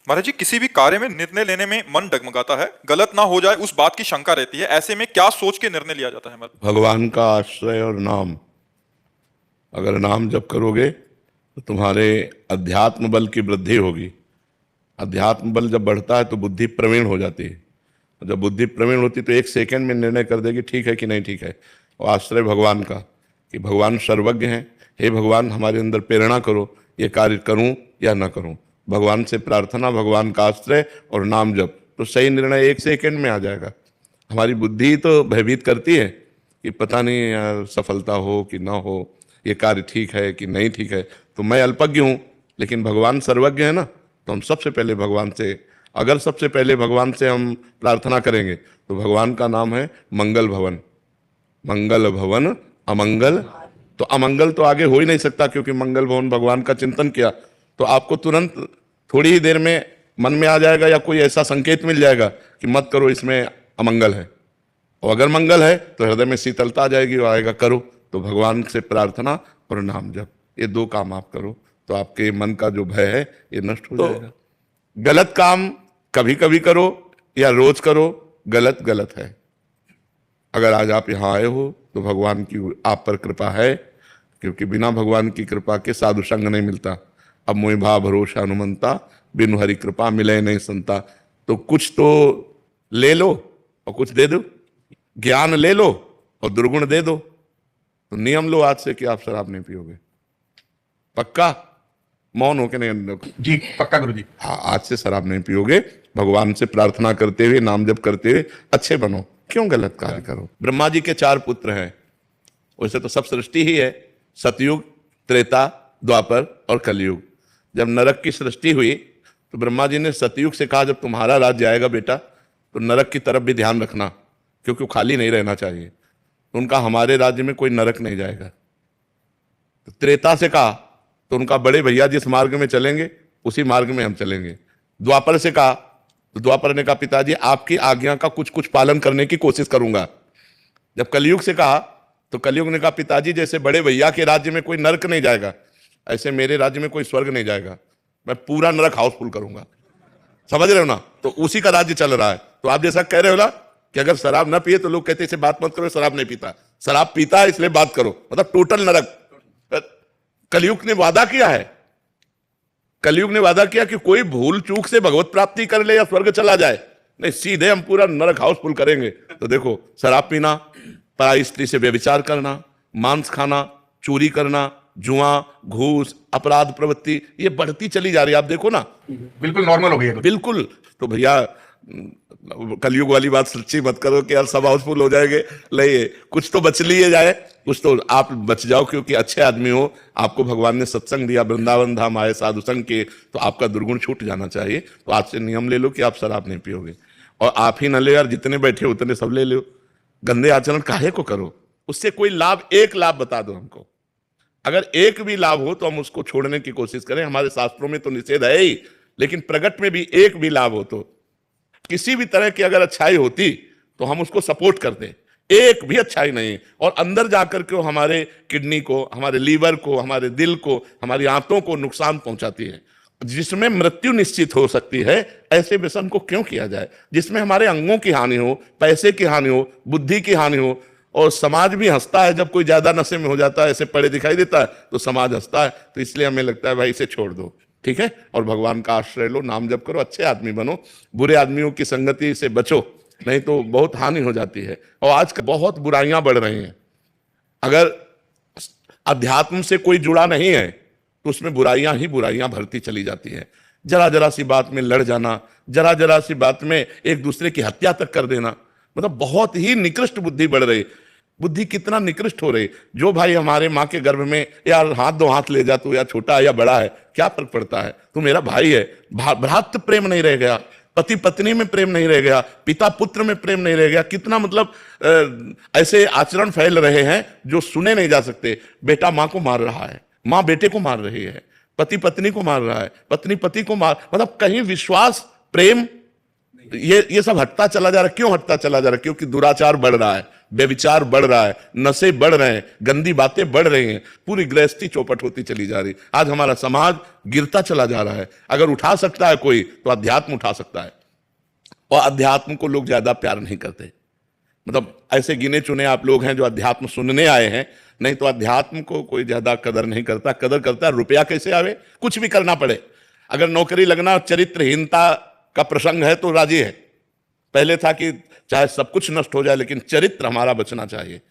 महाराज जी, किसी भी कार्य में निर्णय लेने में मन डगमगाता है, गलत ना हो जाए उस बात की शंका रहती है। ऐसे में क्या सोच के निर्णय लिया जाता है हमारा? भगवान का आश्रय और नाम। अगर नाम जप करोगे तो तुम्हारे अध्यात्म बल की वृद्धि होगी। अध्यात्म बल जब बढ़ता है तो बुद्धि प्रवीण हो जाती है। जब बुद्धि प्रवीण होती तो एक सेकंड में निर्णय कर देगी ठीक है कि नहीं ठीक है। और आश्रय भगवान का, कि भगवान सर्वज्ञ हैं। हे भगवान, हमारे अंदर प्रेरणा करो, ये कार्य करूं या ना करूं। भगवान से प्रार्थना, भगवान का आश्रय और नाम जप, तो सही निर्णय एक सेकंड में आ जाएगा। हमारी बुद्धि तो भयभीत करती है कि पता नहीं यार सफलता हो कि ना हो, ये कार्य ठीक है कि नहीं ठीक है। तो मैं अल्पज्ञ हूँ, लेकिन भगवान सर्वज्ञ है ना। तो हम सबसे पहले भगवान से, अगर सबसे पहले भगवान से हम प्रार्थना करेंगे तो भगवान का नाम है मंगल भवन। मंगल भवन अमंगल, तो अमंगल तो आगे हो ही नहीं सकता, क्योंकि मंगल भवन भगवान का चिंतन किया तो आपको तुरंत थोड़ी ही देर में मन में आ जाएगा या कोई ऐसा संकेत मिल जाएगा कि मत करो, इसमें अमंगल है। और अगर मंगल है तो हृदय में शीतलता आ जाएगी और आएगा करो। तो भगवान से प्रार्थना और नाम जप, ये दो काम आप करो तो आपके मन का जो भय है ये नष्ट हो जाएगा। गलत काम कभी कभी करो या रोज करो, गलत गलत है। अगर आज आप यहाँ आए हो तो भगवान की आप पर कृपा है, क्योंकि बिना भगवान की कृपा के साधु संग नहीं मिलता। अब मोहि भाव भरोसा हनुमंता, बिनु हरि कृपा मिले नहीं संता। तो कुछ तो ले लो और कुछ दे दो, ज्ञान ले लो और दुर्गुण दे दो। तो नियम लो आज से कि आप शराब नहीं पियोगे। पक्का? मौन होके नहीं जी, पक्का गुरु जी। हाँ, आज से शराब नहीं पियोगे। भगवान से प्रार्थना करते हुए, नाम जप करते हुए अच्छे बनो, क्यों गलत कार्य करो। ब्रह्मा जी के 4 पुत्र हैं, वैसे तो सब सृष्टि ही है, सतयुग, त्रेता, द्वापर और कलयुग। जब नरक की सृष्टि हुई तो ब्रह्मा जी ने सतयुग से कहा जब तुम्हारा राज्य आएगा बेटा तो नरक की तरफ भी ध्यान रखना, क्योंकि वो खाली नहीं रहना चाहिए। तो उनका हमारे राज्य में कोई नरक नहीं जाएगा। तो त्रेता से कहा तो उनका बड़े भैया जिस मार्ग में चलेंगे उसी मार्ग में हम चलेंगे। द्वापर से कहा तो द्वापर ने कहा पिताजी आपकी आज्ञा का कुछ कुछ पालन करने की कोशिश करूंगा। जब कलयुग से कहा तो कलयुग ने कहा पिताजी जैसे बड़े भैया के राज्य में कोई नरक नहीं जाएगा, ऐसे मेरे राज्य में कोई स्वर्ग नहीं जाएगा, मैं पूरा नरक हाउसफुल करूंगा। समझ रहे हो ना? तो उसी का राज्य चल रहा है। तो आप जैसा कह रहे हो ना कि अगर शराब ना पिए तो लोग कहते इसे बात मत करो, शराब नहीं पीता, शराब पीता है इसलिए बात करो, मतलब टोटल नरक। कलयुग ने वादा किया है, कलयुग ने वादा किया कि कोई भूल चूक से भगवत प्राप्ति कर ले या स्वर्ग चला जाए, नहीं सीधे हम पूरा नरक हाउसफुल करेंगे। तो देखो, शराब पीना, पराई स्त्री से व्यभिचार करना, मांस खाना, चोरी करना, जुआ, घूस, अपराध प्रवृत्ति, ये बढ़ती चली जा रही है। आप देखो ना, बिल्कुल नॉर्मल हो गई है। बिल्कुल। तो भैया कलयुग वाली बात सच्ची मत करो कि यार सब हाउसफुल हो जाएंगे, नहीं, कुछ तो बच लिए जाए, कुछ तो आप बच जाओ, क्योंकि अच्छे आदमी हो, आपको भगवान ने सत्संग दिया, वृंदावन धाम आए साधु संग के, तो आपका दुर्गुण छूट जाना चाहिए। तो आज से नियम ले लो कि आप शराब नहीं पियोगे। और आप ही न ले यार, जितने बैठे उतने सब ले लो। गंदे आचरण काहे को करो, उससे कोई लाभ, एक लाभ बता दो हमको। अगर एक भी लाभ हो तो हम उसको छोड़ने की कोशिश करें। हमारे शास्त्रों में तो निषेध है ही, लेकिन प्रगट में भी एक भी लाभ हो तो, किसी भी तरह की अगर अच्छाई होती तो हम उसको सपोर्ट करते। एक भी अच्छाई नहीं, और अंदर जाकर के हमारे किडनी को, हमारे लीवर को, हमारे दिल को, हमारी आंतों को नुकसान पहुंचाती है, जिसमें मृत्यु निश्चित हो सकती है। ऐसे व्यसन को क्यों किया जाए जिसमें हमारे अंगों की हानि हो, पैसे की हानि हो, बुद्धि की हानि हो। और समाज भी हंसता है जब कोई ज्यादा नशे में हो जाता है, ऐसे पड़े दिखाई देता है तो समाज हंसता है। तो इसलिए हमें लगता है भाई इसे छोड़ दो, ठीक है, और भगवान का आश्रय लो, नाम जप करो, अच्छे आदमी बनो, बुरे आदमियों की संगति से बचो, नहीं तो बहुत हानि हो जाती है। और आज बहुत बुराइयां बढ़ रही हैं। अगर अध्यात्म से कोई जुड़ा नहीं है तो उसमें बुराइयां ही बुराइयां भरती चली जाती हैं। जरा जरा सी बात में लड़ जाना, जरा जरा सी बात में एक दूसरे की हत्या तक कर देना, मतलब बहुत ही निकृष्ट बुद्धि बढ़ रही। बुद्धि कितना निकृष्ट हो रही। जो भाई हमारे माँ के गर्भ में यार हाथ दो हाथ ले जा, तू या छोटा है या बड़ा है, क्या फर्क पड़ता है, तू मेरा भाई है। भ्रातृ प्रेम नहीं रह गया, पति पत्नी में प्रेम नहीं रह गया, पिता पुत्र में प्रेम नहीं रह गया। कितना मतलब ऐसे आचरण फैल रहे हैं जो सुने नहीं जा सकते। बेटा माँ को मार रहा है, माँ बेटे को मार रही है, पति पत्नी को मार रहा है, पत्नी पति को मार, मतलब कहीं विश्वास, प्रेम, ये सब हटता चला जा रहा है। क्यों हटता चला जा रहा है? क्योंकि दुराचार बढ़ रहा है। व्यभिचार बढ़ रहा है, नशे बढ़ रहे हैं, गंदी बातें बढ़ रही हैं, पूरी गृहस्थी चौपट होती चली जा रही। आज हमारा समाज गिरता चला जा रहा है। अगर उठा सकता है कोई तो अध्यात्म उठा सकता है, और अध्यात्म को लोग ज्यादा प्यार नहीं करते। मतलब ऐसे गिने चुने आप लोग हैं जो अध्यात्म सुनने आए हैं, नहीं तो अध्यात्म को कोई ज्यादा कदर नहीं करता। कदर करता है रुपया कैसे आवे, कुछ भी करना पड़े। अगर नौकरी लगना चरित्रहीनता का प्रसंग है तो राजी है। पहले था कि चाहे सब कुछ नष्ट हो जाए लेकिन चरित्र हमारा बचना चाहिए।